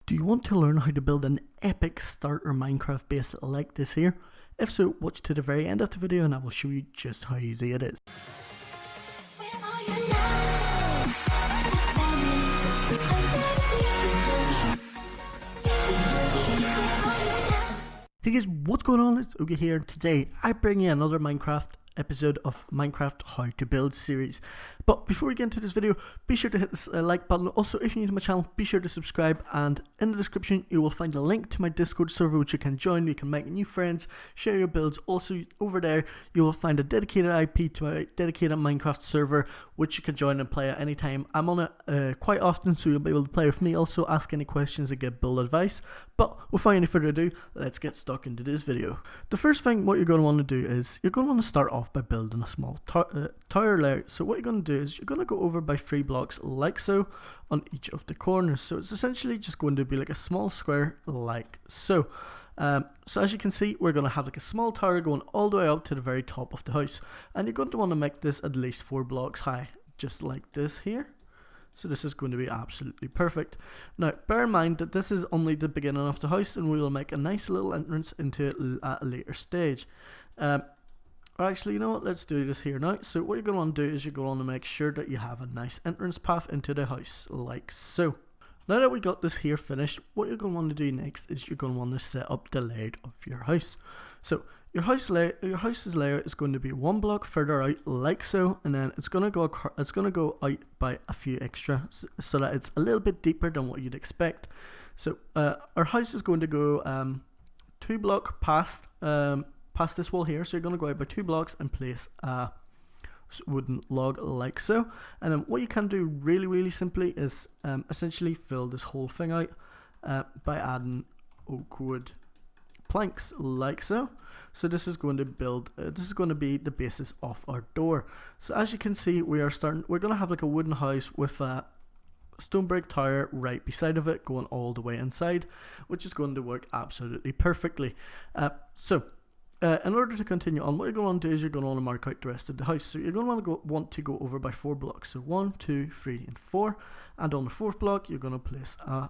Do you want to learn how to build an epic starter Minecraft base like this here? If so, watch to the very end of the video and I will show you just how easy it is. Hey guys, what's going on? It's Ogie here. Today I bring you another Minecraft episode of Minecraft How to Build series. But before we get into this video, be sure to hit this like button. Also, if you're new to my channel, be sure to subscribe, and in the description you will find a link to my Discord server which you can join. You can make new friends, share your builds. Also over there you will find a dedicated IP to my dedicated Minecraft server which you can join and play at any time. I'm on it quite often, so you'll be able to play with me, also ask any questions and get build advice. But without any further ado, let's get stuck into this video. The first thing what you're going to want to do is you're going to want to start off by building a small tower layout. So what you're going to do is you're going to go over by 3 blocks like so on each of the corners. So it's essentially just going to be like a small square like so. So as you can see, we're going to have like a small tower going all the way up to the very top of the house, and you're going to want to make this at least 4 blocks high, just like this here. So this is going to be absolutely perfect. Now bear in mind that this is only the beginning of the house, and we will make a nice little entrance into it at a later stage. Actually, you know what, let's do this here now. So what you're going to want to do is you're going to want to make sure that you have a nice entrance path into the house like so. Now that we got this here finished, what you're going to want to do next is you're going to want to set up the layout of your house. So your house's layout is going to be 1 block further out like so, and then it's going to go out by a few extra so that it's a little bit deeper than what you'd expect. So our house is going to go 2 blocks past this wall here, so you're going to go out by 2 blocks and place a wooden log like so. And then what you can do really simply is essentially fill this whole thing out by adding oak wood planks like so. So this is going to build this is going to be the basis of our door. So as you can see, we're going to have like a wooden house with a stone brick tower right beside of it going all the way inside, which is going to work absolutely perfectly. In order to continue on, what you're going to want to do is you're going to want to mark out the rest of the house. So you're going to want to go over by 4 blocks. So 1, 2, 3, and 4. And on the 4th block, you're going to place a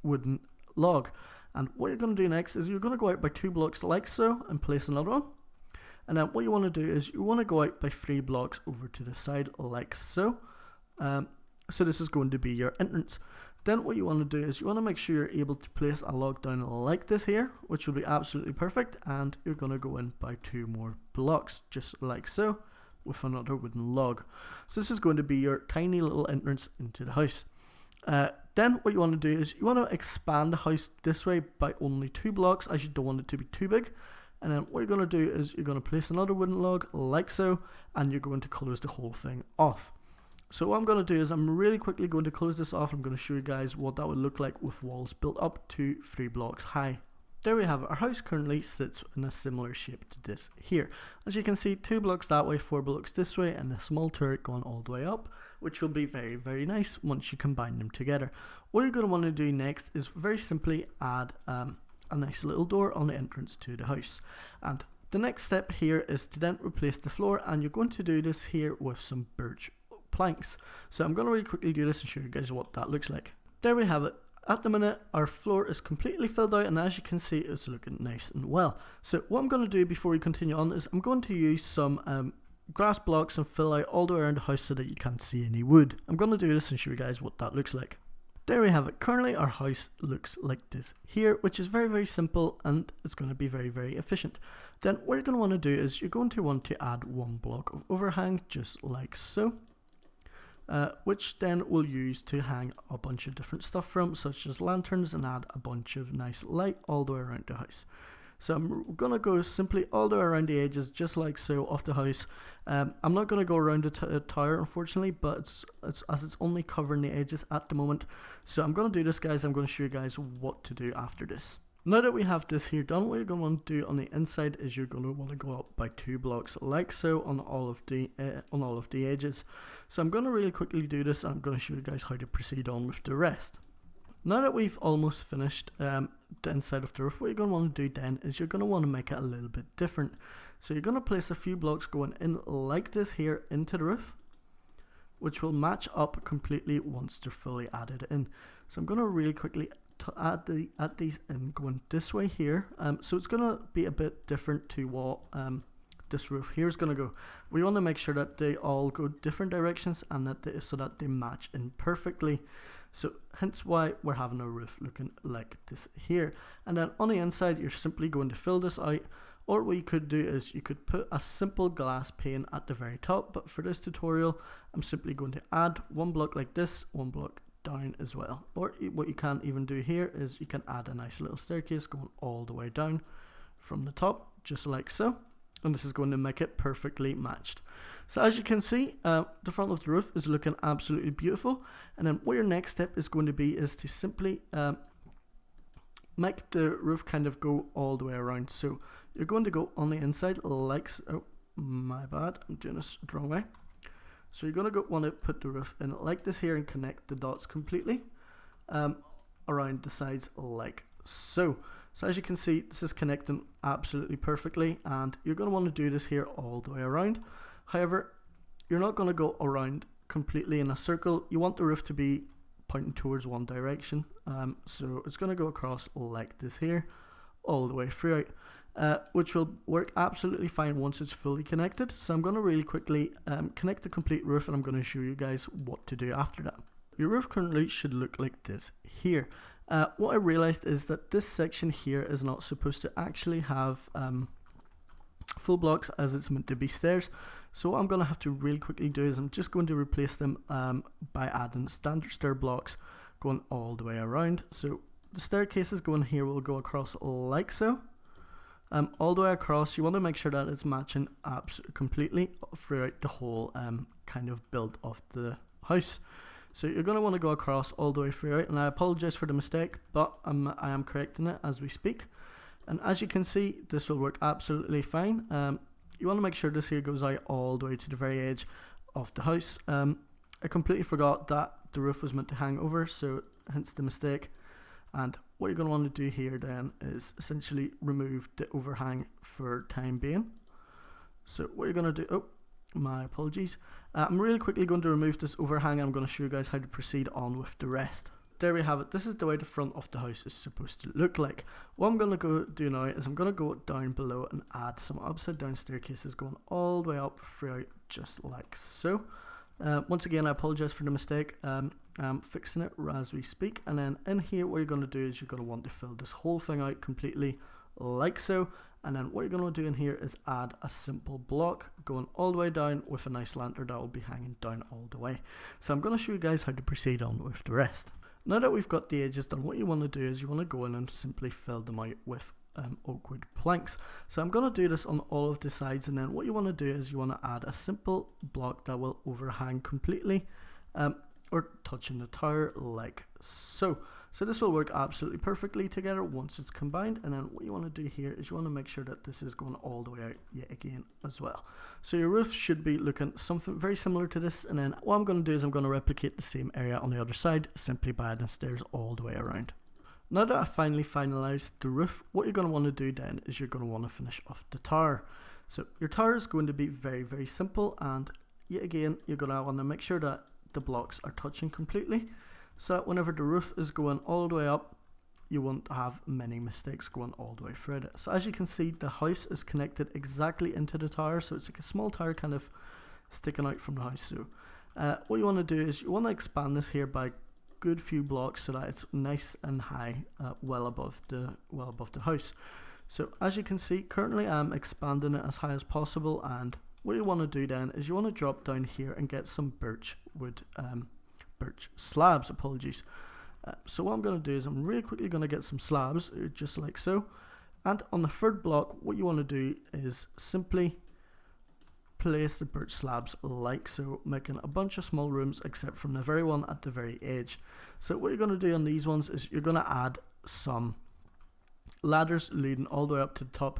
wooden log. And what you're going to do next is you're going to go out by 2 blocks like so and place another one. And then what you want to do is you want to go out by 3 blocks over to the side like so. So this is going to be your entrance. Then what you want to do is you want to make sure you're able to place a log down like this here, which will be absolutely perfect, and you're going to go in by 2 more blocks just like so with another wooden log. So this is going to be your tiny little entrance into the house. Then what you want to do is you want to expand the house this way by only 2 blocks, as you don't want it to be too big. And then what you're going to do is you're going to place another wooden log like so, and you're going to close the whole thing off. So what I'm going to do is I'm really quickly going to close this off. I'm going to show you guys what that would look like with walls built up to 3 blocks high. There we have it. Our house currently sits in a similar shape to this here. As you can see, 2 blocks that way, 4 blocks this way, and a small turret going all the way up, which will be very nice once you combine them together. What you're going to want to do next is very simply add a nice little door on the entrance to the house. And the next step here is to then replace the floor, and you're going to do this here with some birch planks. So I'm going to really quickly do this and show you guys what that looks like. There we have it. At the minute our floor is completely filled out, and as you can see it's looking nice and well. So what I'm going to do before we continue on is I'm going to use some grass blocks and fill out all the way around the house so that you can't see any wood. I'm going to do this and show you guys what that looks like. There we have it. Currently our house looks like this here, which is very simple, and it's going to be very efficient. Then what you're going to want to do is you're going to want to add 1 block of overhang just like so. Which then we'll use to hang a bunch of different stuff from, such as lanterns, and add a bunch of nice light all the way around the house. So I'm going to go simply all the way around the edges just like so of the house. I'm not going to go around the tower unfortunately, but it's only covering the edges at the moment. So I'm going to do this, guys. I'm going to show you guys what to do after this. Now that we have this here done, what you're going to want to do on the inside is you're going to want to go up by 2 blocks like so on all of the edges. So I'm going to really quickly do this, and I'm going to show you guys how to proceed on with the rest. Now that we've almost finished the inside of the roof, what you're going to want to do then is you're going to want to make it a little bit different. So you're going to place a few blocks going in like this here into the roof, which will match up completely once they're fully added in. So I'm going to really quickly add these in going this way here. So it's going to be a bit different to what this roof here is going to go. We want to make sure that they all go different directions and that so that they match in perfectly. So hence why we're having a roof looking like this here. And then on the inside, you're simply going to fill this out. Or what you could do is you could put a simple glass pane at the very top. But for this tutorial, I'm simply going to add one block like this, one block down as well. Or what you can even do here is you can add a nice little staircase going all the way down from the top, just like so. And this is going to make it perfectly matched. So as you can see, the front of the roof is looking absolutely beautiful. And then what your next step is going to be is to simply make the roof kind of go all the way around. So you're going to go on the inside like so. Oh, my bad, I'm doing this the wrong way. So you're going to want to put the roof in like this here and connect the dots completely around the sides like so. So as you can see, this is connecting absolutely perfectly, and you're going to want to do this here all the way around. However, you're not going to go around completely in a circle. You want the roof to be pointing towards one direction. So it's going to go across like this here, all the way throughout, which will work absolutely fine once it's fully connected. So I'm going to really quickly connect the complete roof, and I'm going to show you guys what to do after that. Your roof currently should look like this here. What I realized is that this section here is not supposed to actually have full blocks, as it's meant to be stairs. So what I'm going to have to really quickly do is I'm just going to replace them by adding standard stair blocks going all the way around. So the staircases going here will go across like so. All the way across. You want to make sure that it's matching completely throughout the whole kind of build of the house. So you're going to want to go across all the way throughout, and I apologize for the mistake, but I am correcting it as we speak. And as you can see, this will work absolutely fine. You want to make sure this here goes out all the way to the very edge of the house. I completely forgot that the roof was meant to hang over, so hence the mistake. And what you're going to want to do here then is essentially remove the overhang for time being. So what you're going to do, oh, my apologies. I'm really quickly going to remove this overhang. I'm going to show you guys how to proceed on with the rest. There we have it. This is the way the front of the house is supposed to look like. What I'm going to go do now is I'm going to go down below and add some upside down staircases going all the way up throughout, just like so. Once again, I apologize for the mistake. I'm fixing it as we speak. And then in here, what you're going to do is you're going to want to fill this whole thing out completely like so. And then what you're going to do in here is add a simple block going all the way down with a nice lantern that will be hanging down all the way. So I'm going to show you guys how to proceed on with the rest. Now that we've got the edges done, what you want to do is you want to go in and simply fill them out with oak wood planks. So I'm going to do this on all of the sides, and then what you want to do is you want to add a simple block that will overhang completely or touching the tower like so. So this will work absolutely perfectly together once it's combined. And then what you want to do here is you want to make sure that this is going all the way out yet again as well. So your roof should be looking something very similar to this. And then what I'm going to do is I'm going to replicate the same area on the other side simply by adding stairs all the way around. Now that I've finally finalized the roof, what you're going to want to do then is you're going to want to finish off the tower. So your tower is going to be very, very simple, and yet again you're going to want to make sure that the blocks are touching completely, so that whenever the roof is going all the way up, you won't have many mistakes going all the way through it. So as you can see, the house is connected exactly into the tower, so it's like a small tower kind of sticking out from the house. So what you want to do is you want to expand this here by a good few blocks so that it's nice and high, well above the house. So as you can see, currently I'm expanding it as high as possible, and what you want to do then is you want to drop down here and get some birch slabs, apologies. So what I'm going to do is I'm really quickly going to get some slabs, just like so. And on the third block, what you want to do is simply place the birch slabs like so, making a bunch of small rooms except from the very one at the very edge. So what you're going to do on these ones is you're going to add some ladders leading all the way up to the top,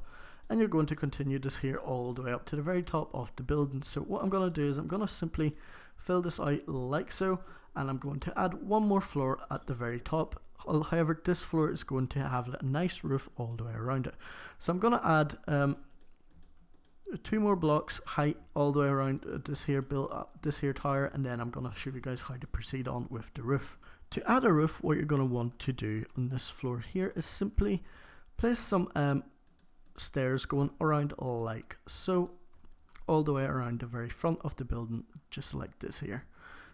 and you're going to continue this here all the way up to the very top of the building. So what I'm going to do is I'm going to simply fill this out like so, and I'm going to add one more floor at the very top. However, this floor is going to have a nice roof all the way around it. So I'm going to add 2 more blocks height all the way around this here tower, and then I'm going to show you guys how to proceed on with the roof. To add a roof, what you're going to want to do on this floor here is simply place some stairs going around like so, all the way around the very front of the building, just like this here.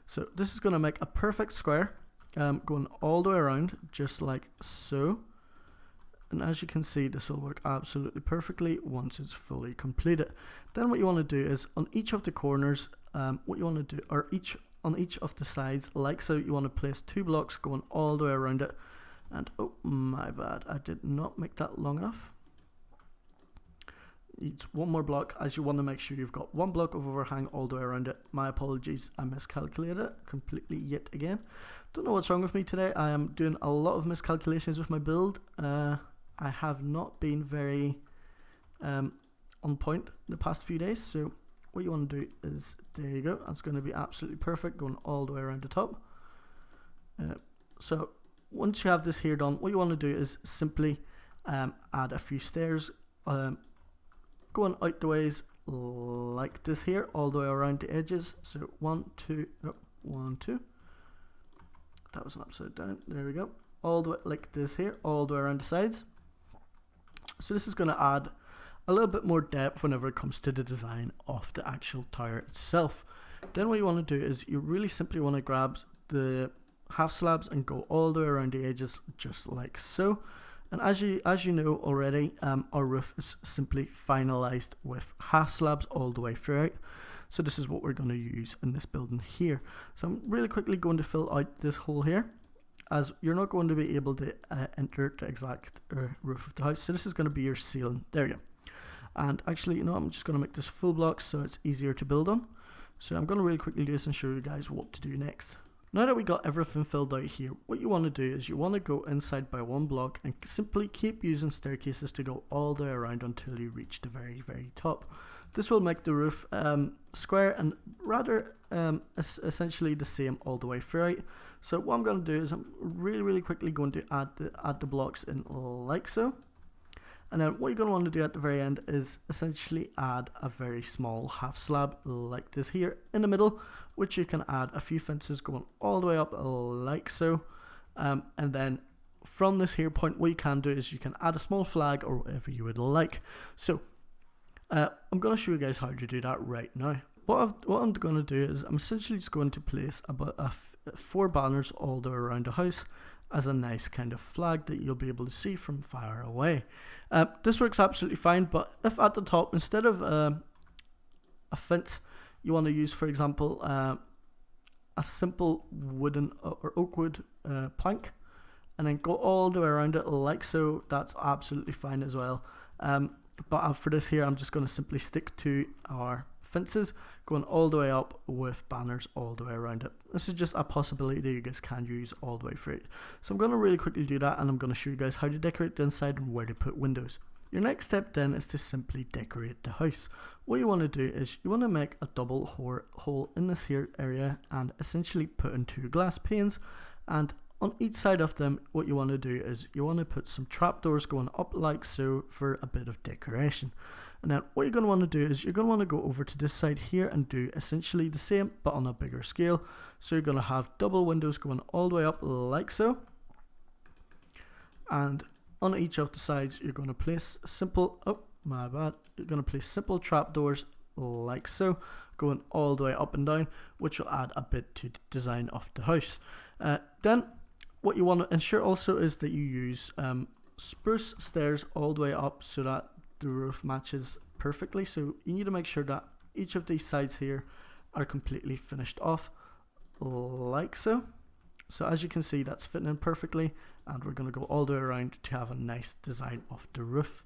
So this is going to make a perfect square, going all the way around, just like so. And as you can see, this will work absolutely perfectly once it's fully completed. Then what you want to do is on each of the corners, what you want to do, or on each of the sides, like so, you want to place 2 blocks going all the way around it. And oh my bad, I did not make that long enough. Needs 1 more block, as you want to make sure you've got 1 block of overhang all the way around it. My apologies, I miscalculated it completely yet again. Don't know what's wrong with me today. I am doing a lot of miscalculations with my build. I have not been very on point the past few days, so what you want to do is, there you go, that's going to be absolutely perfect, going all the way around the top. So once you have this here done, what you want to do is simply add a few stairs going out the ways like this here, all the way around the edges. So 1, 2, oh, 1, 2. That was an upside down. There we go. All the way like this here, all the way around the sides. So this is going to add a little bit more depth whenever it comes to the design of the actual tower itself. Then what you want to do is you really simply want to grab the half slabs and go all the way around the edges, just like so. And as you know already, our roof is simply finalized with half slabs all the way throughout. So this is what we're going to use in this building here. So I'm really quickly going to fill out this hole here, as you're not going to be able to enter the exact roof of the house. So this is going to be your ceiling. There you go. And actually, you know, I'm just going to make this full block so it's easier to build on. So I'm going to really quickly do this and show you guys what to do next. Now that we got everything filled out here, what you want to do is you want to go inside by 1 block and simply keep using staircases to go all the way around until you reach the very, very top. This will make the roof square and rather essentially the same all the way throughout. So what I'm going to do is I'm really quickly going to add the blocks in like so. And then what you're going to want to do at the very end is essentially add a very small half slab like this here in the middle, which you can add a few fences going all the way up like so. And then from this here point, what you can do is you can add a small flag or whatever you would like. So I'm going to show you guys how to do that right now. What I'm going to do is I'm essentially just going to place about 4 banners all the way around the house as a nice kind of flag that you'll be able to see from far away. This works absolutely fine, but if at the top, instead of a fence, you want to use, for example, a simple wooden or oak wood plank, and then go all the way around it like so, that's absolutely fine as well. But for this here, I'm just going to simply stick to our fences going all the way up with banners all the way around it. This is just a possibility that you guys can use all the way through it. So I'm going to really quickly do that, and I'm going to show you guys how to decorate the inside and where to put windows. Your next step then is to simply decorate the house. What you want to do is you want to make a double hole in this here area and essentially put in 2 glass panes, and on each side of them, what you want to do is you want to put some trapdoors going up like so for a bit of decoration. And then what you're going to want to do is you're going to want to go over to this side here and do essentially the same but on a bigger scale. So you're going to have double windows going all the way up like so. And on each of the sides you're going to place simple, oh my bad, you're going to place simple trapdoors like so, going all the way up and down, which will add a bit to the design of the house. Then what you want to ensure also is that you use spruce stairs all the way up so that the roof matches perfectly. So you need to make sure that each of these sides here are completely finished off like so. So as you can see, that's fitting in perfectly, and we're going to go all the way around to have a nice design of the roof.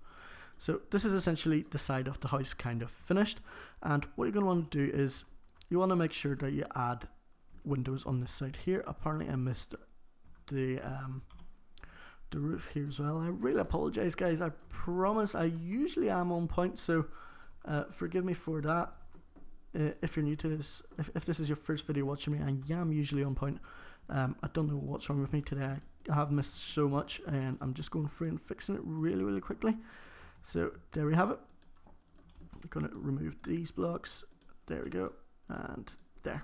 So this is essentially the side of the house kind of finished, and what you're going to want to do is you want to make sure that you add windows on this side here. Apparently I missed the roof here as well. I really apologize, guys. I promise I usually am on point, so forgive me for that. If you're new to this, if this is your first video watching me, I am usually on point. I don't know what's wrong with me today. I have missed so much, and I'm just going through and fixing it really quickly. So there we have it. I'm going to remove these blocks. There we go, and there.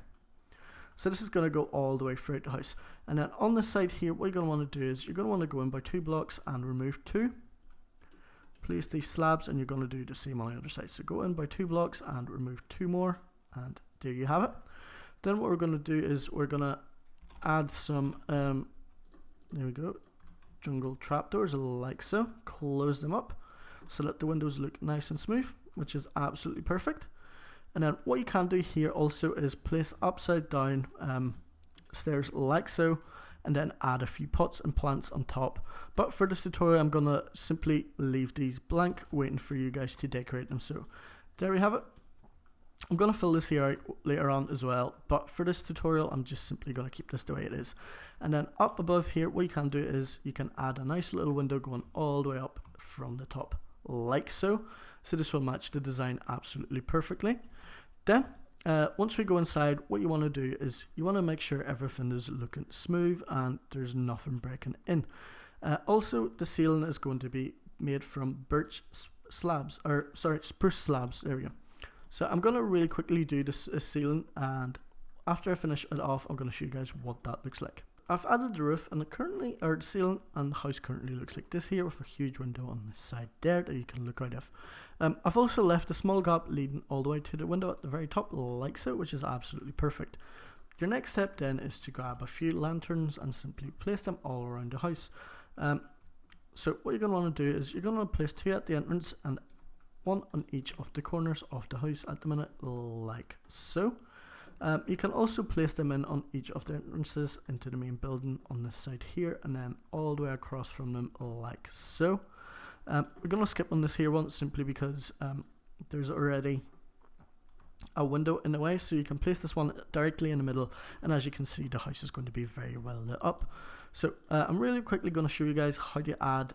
So this is going to go all the way throughout the house. And then on the side here, what you're going to want to do is you're going to want to go in by 2 blocks and remove 2. Place these slabs, and you're going to do the same on the other side. So go in by 2 blocks and remove 2 more, and there you have it. Then what we're going to do is we're going to add some, there we go, jungle trapdoors like so. Close them up so that the windows look nice and smooth, which is absolutely perfect. And then what you can do here also is place upside down stairs like so, and then add a few pots and plants on top. But for this tutorial, I'm going to simply leave these blank, waiting for you guys to decorate them. So there we have it. I'm going to fill this here out later on as well, but for this tutorial I'm just simply going to keep this the way it is. And then up above here, what you can do is you can add a nice little window going all the way up from the top like so. So this will match the design absolutely perfectly. Then once we go inside, what you want to do is you want to make sure everything is looking smooth and there's nothing breaking in. Also, the ceiling is going to be made from birch slabs, or sorry, spruce slabs. There we go. So I'm going to really quickly do this ceiling, and after I finish it off, I'm going to show you guys what that looks like. I've added the roof, and the ceiling and the house currently looks like this here, with a huge window on the side there that you can look out of. I've also left a small gap leading all the way to the window at the very top like so, which is absolutely perfect. Your next step then is to grab a few lanterns and simply place them all around the house. So what you're going to want to do is you're going to place 2 at the entrance and 1 on each of the corners of the house at the minute, like so. You can also place them in on each of the entrances into the main building on this side here, and then all the way across from them like so. We're going to skip on this here one simply because there's already a window in the way, so you can place this one directly in the middle, and as you can see, the house is going to be very well lit up. So I'm really quickly going to show you guys how to add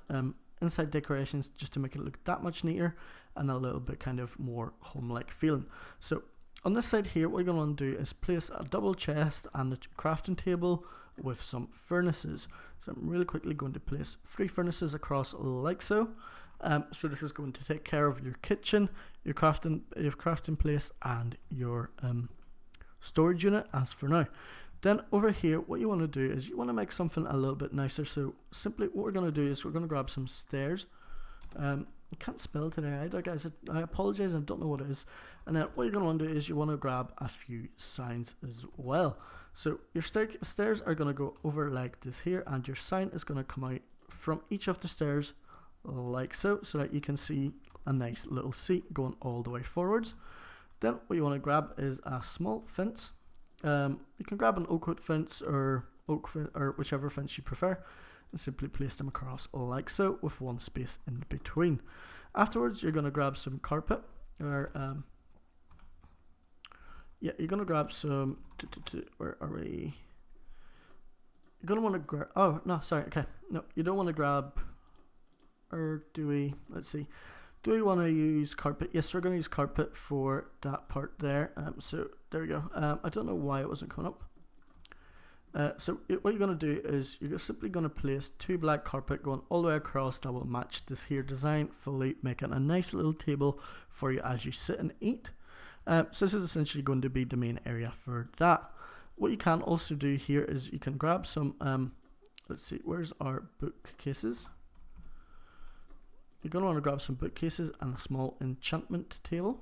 inside decorations just to make it look that much neater and a little bit kind of more home-like feeling. So on this side here, what you're going to want to do is place a double chest and a crafting table with some furnaces. So I'm really quickly going to place 3 furnaces across like so. So this is going to take care of your kitchen, your crafting place, and your storage unit as for now. Then over here, what you want to do is you want to make something a little bit nicer. So simply what we're going to do is we're going to grab some stairs. I can't spell today either, guys. I apologize, I don't know what it is. And then what you're going to want to do is you want to grab a few signs as well. So your stairs are going to go over like this here, and your sign is going to come out from each of the stairs like so, so that you can see a nice little seat going all the way forwards. Then what you want to grab is a small fence. You can grab an oak wood fence or whichever fence you prefer, and simply place them across like so, with 1 space in between. Afterwards, you're going to grab some carpet, or you're going to grab some. Where are we? You're going to want to grab. Oh no, sorry. Okay, no, you don't want to grab. Or do we? Let's see. Do we want to use carpet? Yes, we're going to use carpet for that part there. So there we go. I don't know why it wasn't coming up. So what you're going to do is you're simply going to place 2 black carpet going all the way across that will match this here design fully, making a nice little table for you as you sit and eat. So this is essentially going to be the main area for that. What you can also do here is you can grab some, let's see, where's our bookcases? You're going to want to grab some bookcases and a small enchantment table.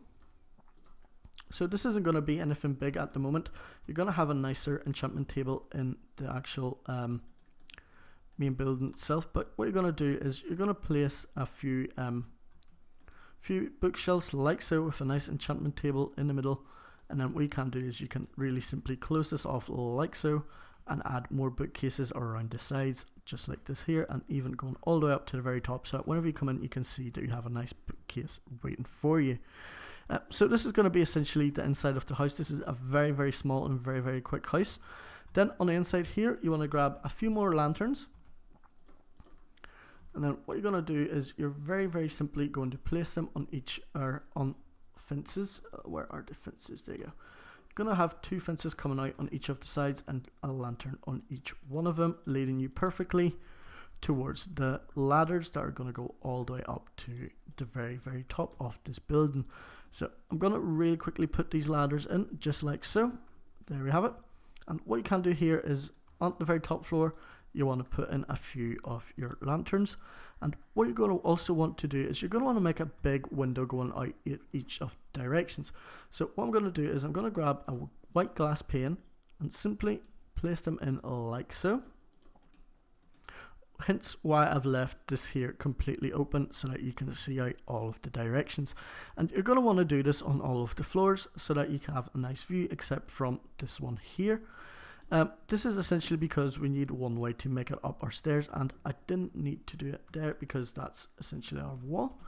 So this isn't going to be anything big at the moment. You're going to have a nicer enchantment table in the actual main building itself. But what you're going to do is you're going to place a few bookshelves like so, with a nice enchantment table in the middle. And then what you can do is you can really simply close this off like so, and add more bookcases around the sides, just like this here, and even going all the way up to the very top, so that whenever you come in you can see that you have a nice bookcase waiting for you. So this is going to be essentially the inside of the house. This is a very, very small and very, very quick house. Then on the inside here, you want to grab a few more lanterns, and then what you're going to do is you're very, very simply going to place them on each, or on fences. Where are the fences? There you go. Going to have 2 fences coming out on each of the sides and a lantern on each one of them, leading you perfectly towards the ladders that are going to go all the way up to the very, very top of this building. So I'm going to really quickly put these ladders in just like so. There we have it. And what you can do here is on the very top floor, you want to put in a few of your lanterns. And what you're going to also want to do is you're going to want to make a big window going out in each of directions. So what I'm going to do is I'm going to grab a white glass pane and simply place them in like so. Hence why I've left this here completely open so that you can see out all of the directions. And you're going to want to do this on all of the floors so that you can have a nice view, except from this one here. This is essentially because we need one way to make it up our stairs, and I didn't need to do it there because that's essentially our wall.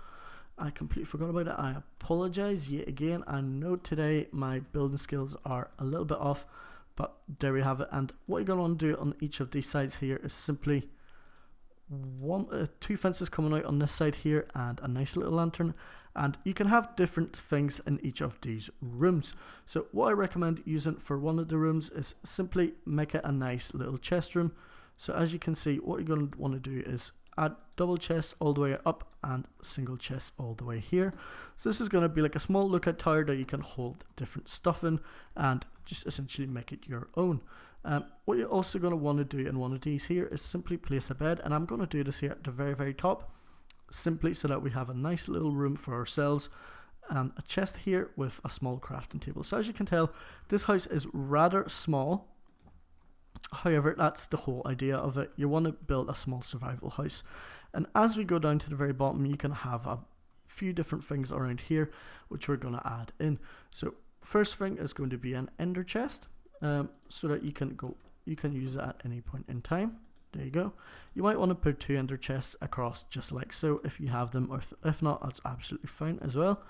I completely forgot about it. I apologize yet again. I know today my building skills are a little bit off, but there we have it. And what you're going to want to do on each of these sides here is simply two fences coming out on this side here and a nice little lantern. And you can have different things in each of these rooms. So what I recommend using for one of the rooms is simply make it a nice little chest room. So as you can see, what you're going to want to do is add double chests all the way up and single chests all the way here. So this is going to be like a small lookout tower that you can hold different stuff in and just essentially make it your own. What you're also going to want to do in one of these here is simply place a bed, and I'm going to do this here at the very top, simply so that we have a nice little room for ourselves, and a chest here with a small crafting table. So as you can tell, this house is rather small. However, that's the whole idea of it. You want to build a small survival house. And as we go down to the very bottom, you can have a few different things around here which we're going to add in. So first thing is going to be an ender chest, so that you can use it at any point in time. There you go. You might want to put 2 ender chests across just like so if you have them, or if not, that's absolutely fine as well.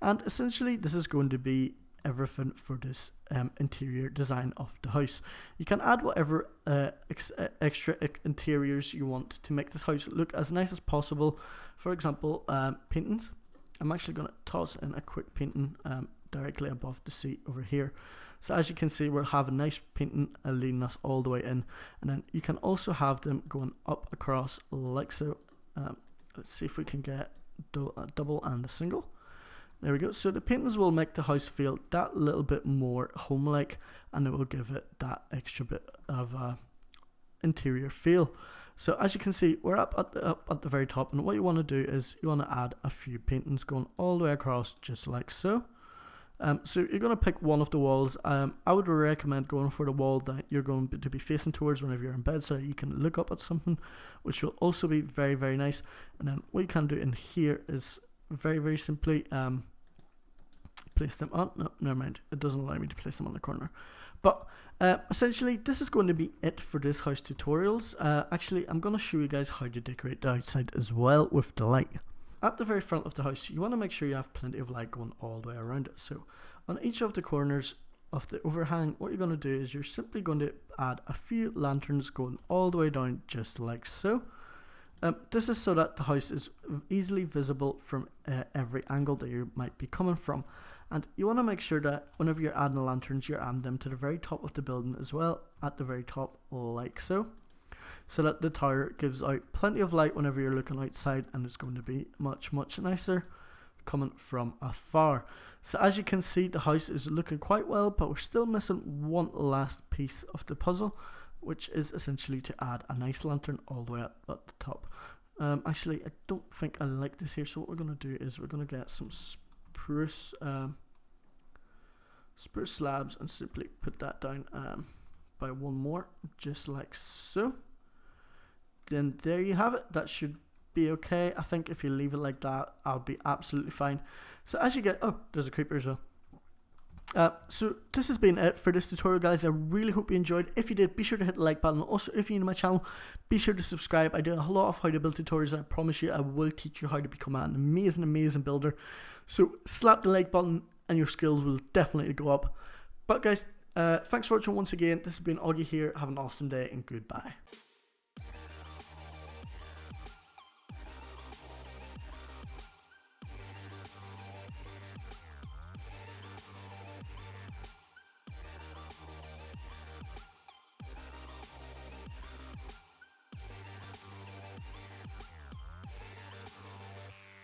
And essentially this is going to be everything for this interior design of the house. You can add whatever extra interiors you want to make this house look as nice as possible. For example, paintings. I'm actually going to toss in a quick painting directly above the seat over here. So as you can see, we'll have a nice painting leading us all the way in, and then you can also have them going up across like so. Let's see if we can get a double and a single. There we go. So the paintings will make the house feel that little bit more home-like, and it will give it that extra bit of interior feel. So as you can see, we're up at the very top, and what you want to do is you want to add a few paintings going all the way across just like so. So you're going to pick one of the walls. I would recommend going for the wall that you're going to be facing towards whenever you're in bed, so you can look up at something, which will also be very nice. And then what you can do in here is very simply place them on. No, never mind. It doesn't allow me to place them on the corner. But essentially, this is going to be it for this house tutorials. Actually, I'm going to show you guys how to decorate the outside as well with the light. At the very front of the house, you want to make sure you have plenty of light going all the way around it. So on each of the corners of the overhang, what you're going to do is you're simply going to add a few lanterns going all the way down just like so. This is so that the house is easily visible from every angle that you might be coming from. And you want to make sure that whenever you're adding the lanterns, you're adding them to the very top of the building as well, at the very top like so. So that the tower gives out plenty of light whenever you're looking outside, and it's going to be much nicer coming from afar. So as you can see, the house is looking quite well, but we're still missing one last piece of the puzzle, which is essentially to add a nice lantern all the way up at the top. Actually, I don't think I like this here, so what we're going to do is we're going to get some spruce slabs and simply put that down by one more, just like so. Then there you have it. That should be okay. I think if you leave it like that, I'll be absolutely fine. So as you get, oh, there's a creeper as well. So this has been it for this tutorial, guys. I really hope you enjoyed. If you did, be sure to hit the like button. Also, if you're new to my channel, be sure to subscribe. I do a lot of how to build tutorials, and I promise you I will teach you how to become an amazing builder. So slap the like button and your skills will definitely go up. But guys, thanks for watching once again. This has been Augie here. Have an awesome day and goodbye.